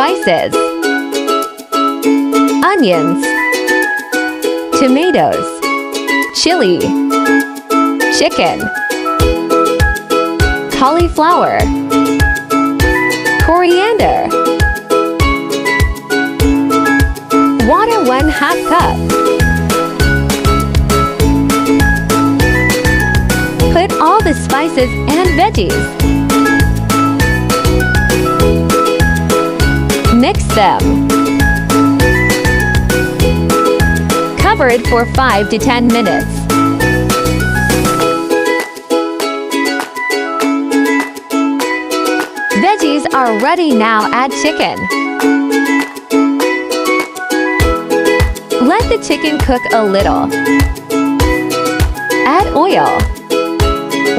spices, onions, tomatoes, chili, chicken, cauliflower, coriander, water 1/2 cup. Put all the spices and veggies. Mix them. Cover it for 5 to 10 minutes. Veggies are ready now. Add chicken. Let the chicken cook a little. Add oil.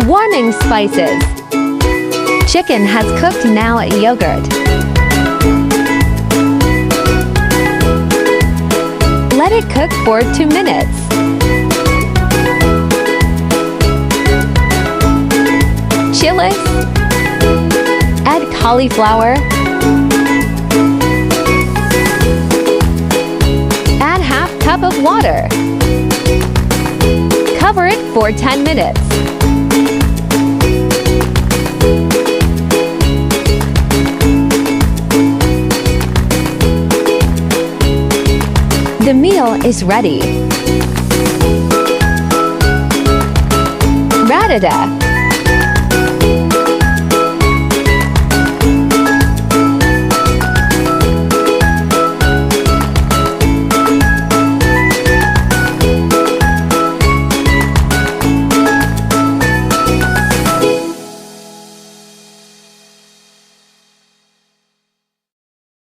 Warming spices. Chicken has cooked now. Yogurt. Let it cook for 2 minutes. Chilis. Add cauliflower. Add 1/2 cup of water. Cover it for 10 minutes. The meal is ready. Radada.